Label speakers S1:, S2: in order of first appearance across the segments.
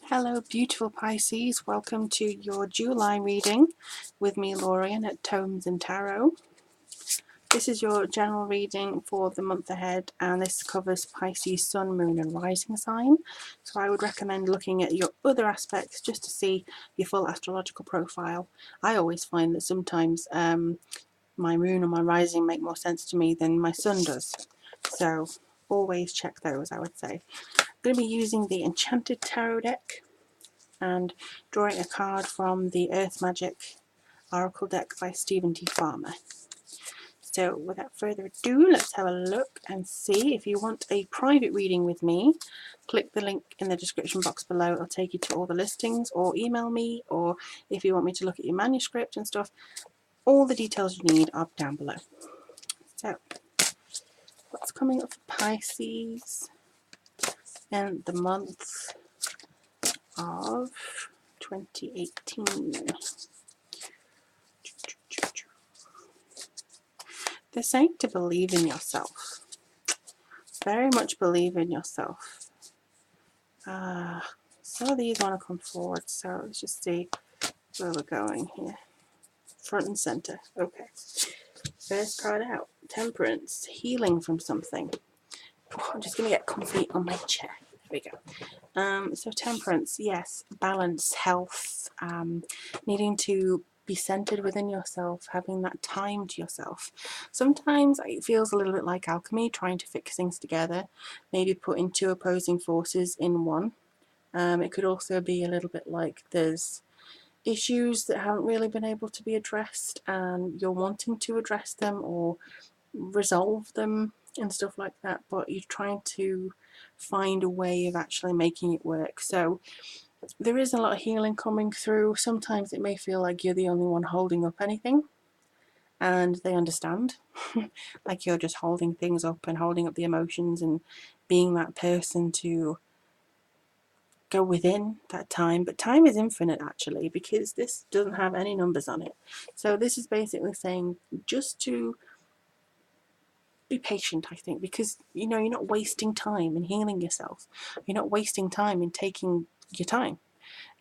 S1: Hello beautiful Pisces, welcome to your July reading with me Lorian at Tomes and Tarot. This is your general reading for the month ahead and this covers Pisces sun, moon and rising sign. So I would recommend looking at your other aspects just to see your full astrological profile. I always find that sometimes my moon and my rising make more sense to me than my sun does. So always check those, I would say. I'm going to be using the Enchanted Tarot deck and drawing a card from the Earth Magic Oracle deck by Stephen T. Farmer. So without further ado, let's have a look and see. If you want a private reading with me, click the link in the description box below. It'll take you to all the listings, or email me, or if you want me to look at your manuscript and stuff, all the details you need are down below. So what's coming up for Pisces in the month of 2018? They're saying to believe in yourself. Very much believe in yourself. Some of these want to come forward, so let's just see where we're going here. Front and center. Okay. First card out. Temperance. Healing from something. Oh, I'm just going to get comfy on my chair. There we go. So temperance, yes. Balance, health, needing to be centered within yourself, having that time to yourself. Sometimes it feels a little bit like alchemy, trying to fix things together, maybe putting two opposing forces in one. It could also be a little bit like there's issues that haven't really been able to be addressed and you're wanting to address them or resolve them and stuff like that, but you're trying to find a way of actually making it work. So there is a lot of healing coming through. Sometimes it may feel like you're the only one holding up anything, and they understand. Like you're just holding things up and holding up the emotions and being that person to go within that time. But time is infinite actually, because this doesn't have any numbers on it. So this is basically saying just to be patient, I think, because you know you're not wasting time in healing yourself. You're not wasting time in taking your time.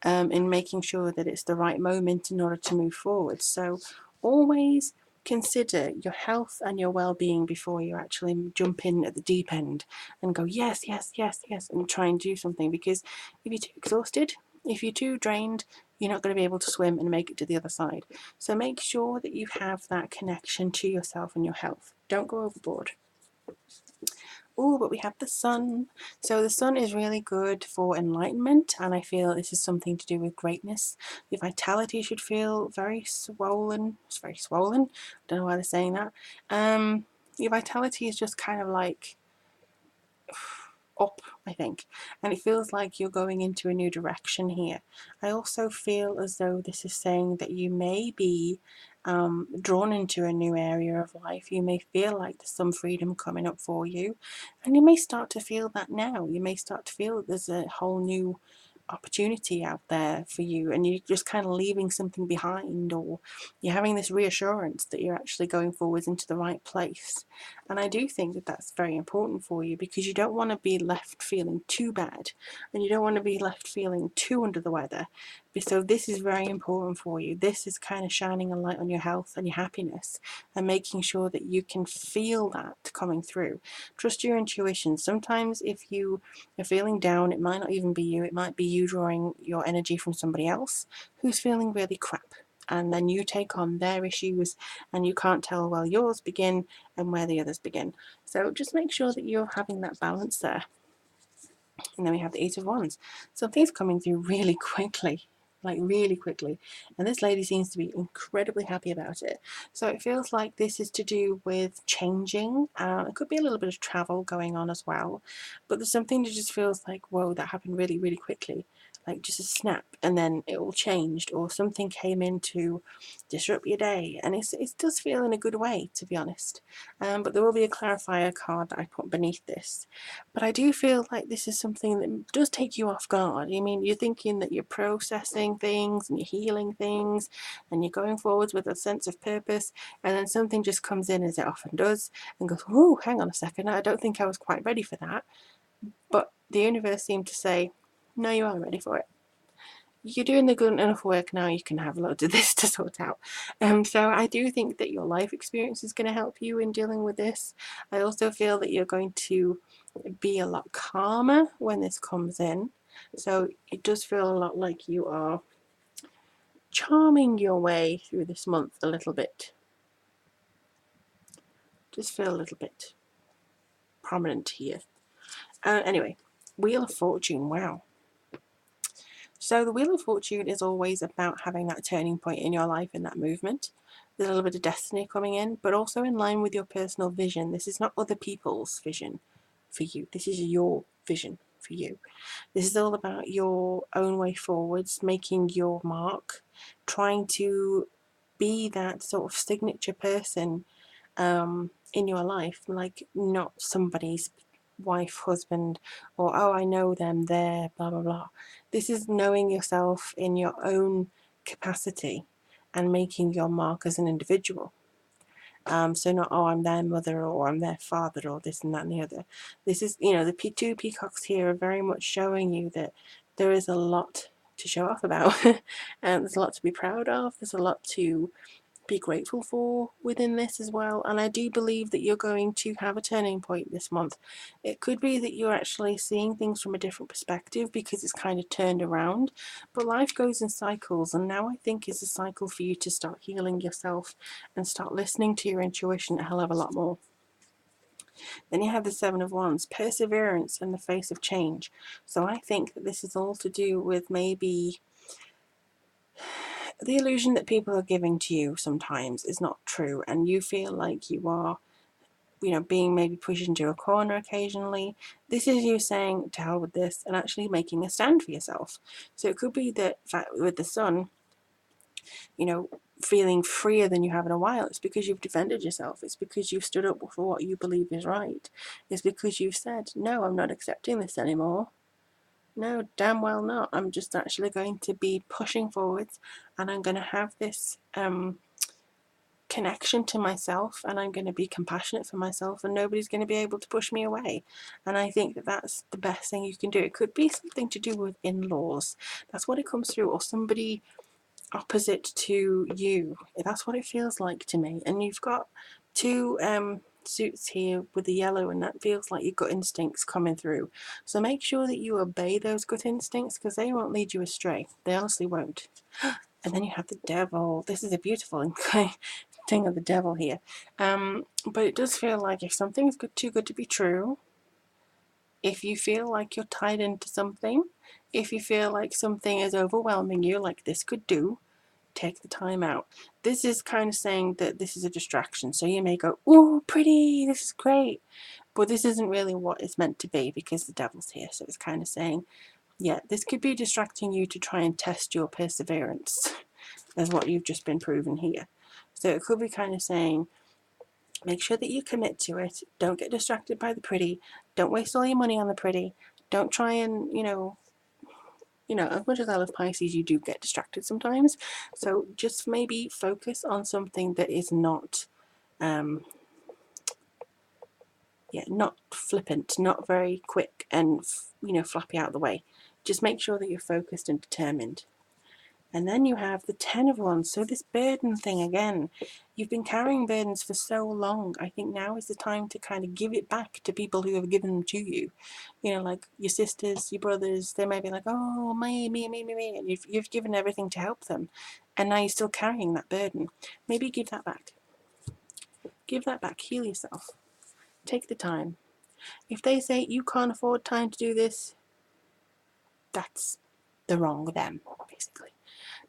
S1: In making sure that it's the right moment in order to move forward. So always consider your health and your well-being before you actually jump in at the deep end and go yes, yes, yes, yes, and try and do something, because if you're too exhausted, if you're too drained, you're not going to be able to swim and make it to the other side. So make sure that you have that connection to yourself and your health. Don't go overboard. Oh, but we have the sun. So the sun is really good for enlightenment, and I feel this is something to do with greatness. Your vitality should feel very swollen. It's very swollen. I don't know why they're saying that. Your vitality is just kind of like up, I think, and it feels like you're going into a new direction here. I also feel as though this is saying that you may be drawn into a new area of life. You may feel like there's some freedom coming up for you, and you may start to feel that now. You may start to feel that there's a whole new opportunity out there for you, and you're just kind of leaving something behind, or you're having this reassurance that you're actually going forwards into the right place. And I do think that that's very important for you, because you don't want to be left feeling too bad, and you don't want to be left feeling too under the weather. So this is very important for you. This is kind of shining a light on your health and your happiness and making sure that you can feel that coming through. Trust your intuition. Sometimes if you are feeling down, it might not even be you. It might be you drawing your energy from somebody else who's feeling really crap. And then you take on their issues and you can't tell where yours begin and where the others begin. So just make sure that you're having that balance there. And then we have the Eight of Wands. Something's coming through really quickly, like really quickly, and this lady seems to be incredibly happy about it. So it feels like this is to do with changing. It could be a little bit of travel going on as well, but there's something that just feels like, whoa, that happened really, really quickly, like just a snap, and then it all changed, or something came in to disrupt your day, and it does feel in a good way, to be honest. But there will be a clarifier card that I put beneath this. But I do feel like this is something that does take you off guard. I mean, you're thinking that you're processing things and you're healing things and you're going forwards with a sense of purpose, and then something just comes in, as it often does, and goes, oh, hang on a second, I don't think I was quite ready for that. But the universe seemed to say, no, you are ready for it. you're doing the good enough work now, you can have loads of this to sort out. So I do think that your life experience is going to help you in dealing with this. I also feel that you're going to be a lot calmer when this comes in. So it does feel a lot like you are charming your way through this month a little bit. Just feel a little bit prominent here. Anyway, Wheel of Fortune, wow. So the Wheel of Fortune is always about having that turning point in your life and that movement. There's a little bit of destiny coming in, but also in line with your personal vision. This is not other people's vision for you. This is your vision for you. This is all about your own way forwards, making your mark, trying to be that sort of signature person in your life, like not somebody's wife, husband, or oh, I know them, they're blah blah blah. This is knowing yourself in your own capacity and making your mark as an individual. So not, oh, I'm their mother or I'm their father or this and that and the other. This is, the two peacocks here are very much showing you that there is a lot to show off about. There's a lot to be proud of. There's a lot to be grateful for within this as well. And I do believe that you're going to have a turning point this month. It could be that you're actually seeing things from a different perspective because it's kind of turned around, but life goes in cycles, and now I think is a cycle for you to start healing yourself and start listening to your intuition a hell of a lot more. Then you have the Seven of Wands, perseverance in the face of change. So I think that this is all to do with maybe the illusion that people are giving to you sometimes is not true, and you feel like you are, being maybe pushed into a corner occasionally. This is you saying to hell with this and actually making a stand for yourself. So it could be that with the Sun, feeling freer than you have in a while. It's because you've defended yourself. It's because you've stood up for what you believe is right. It's because you've said, no, I'm not accepting this anymore. No, damn well not. I'm just actually going to be pushing forwards, and I'm going to have this connection to myself, and I'm going to be compassionate for myself, and nobody's going to be able to push me away. And I think that that's the best thing you can do. It could be something to do with in-laws. That's what it comes through, or somebody opposite to you. That's what it feels like to me. And you've got two suits here with the yellow, and that feels like your gut instincts coming through. So make sure that you obey those gut instincts, because they won't lead you astray. They honestly won't. And then you have the Devil. This is a beautiful thing of the Devil here. But it does feel like if something's too good to be true, if you feel like you're tied into something, if you feel like something is overwhelming you, like this could do, take the time out. This is kind of saying that this is a distraction. So you may go, oh, pretty, this is great. But this isn't really what it's meant to be, because the Devil's here. So it's kind of saying, yeah, this could be distracting you to try and test your perseverance, as what you've just been proven here. So it could be kind of saying, make sure that you commit to it. Don't get distracted by the pretty. Don't waste all your money on the pretty. Don't try and, as much as I love Pisces, you do get distracted sometimes. So just maybe focus on something that is not, not flippant, not very quick and, flappy out of the way. Just make sure that you're focused and determined. And then you have the Ten of Wands. So this burden thing again. You've been carrying burdens for so long. I think now is the time to kind of give it back to people who have given them to you. Like your sisters, your brothers. They may be like, oh, me. And you've given everything to help them. And now you're still carrying that burden. Maybe give that back. Give that back. Heal yourself. Take the time. If they say you can't afford time to do this, that's the wrong them, basically.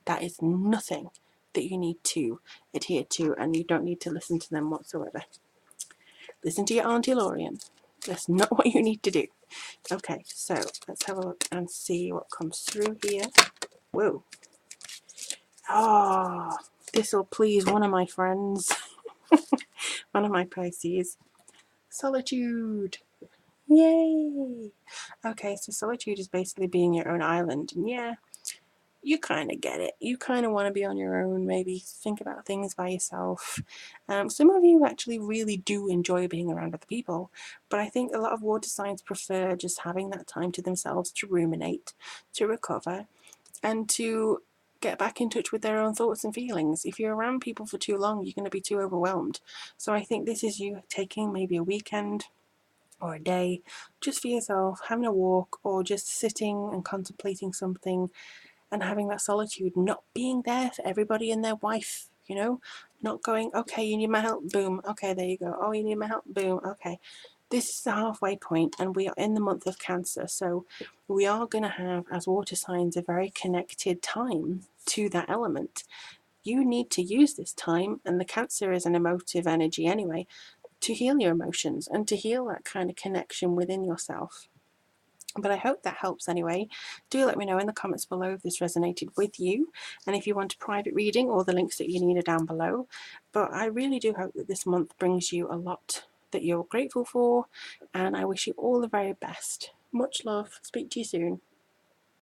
S1: That is nothing that you need to adhere to, and you don't need to listen to them whatsoever. Listen to your Auntie Lorien. That's not what you need to do. Okay, so let's have a look and see what comes through here. Whoa. Oh, this will please one of my friends. One of my Pisces. Solitude. Yay. Okay, so solitude is basically being your own island. And yeah, you kind of get it. You kind of want to be on your own, maybe think about things by yourself. Some of you actually really do enjoy being around other people, but I think a lot of water signs prefer just having that time to themselves to ruminate, to recover, and to get back in touch with their own thoughts and feelings. If you're around people for too long, you're going to be too overwhelmed. So I think this is you taking maybe a weekend or a day just for yourself, having a walk, or just sitting and contemplating something and having that solitude, not being there for everybody and their wife, you know, not going, okay, you need my help, boom, okay, there you go, oh, you need my help, boom, okay. This is the halfway point, and we are in the month of Cancer, so we are going to have, as water signs, a very connected time to that element. You need to use this time, and the Cancer is an emotive energy anyway, to heal your emotions and to heal that kind of connection within yourself. But I hope that helps anyway. Do let me know in the comments below if this resonated with you, and if you want a private reading, all the links that you need are down below. But I really do hope that this month brings you a lot that you're grateful for, and I wish you all the very best. Much love. Speak to you soon.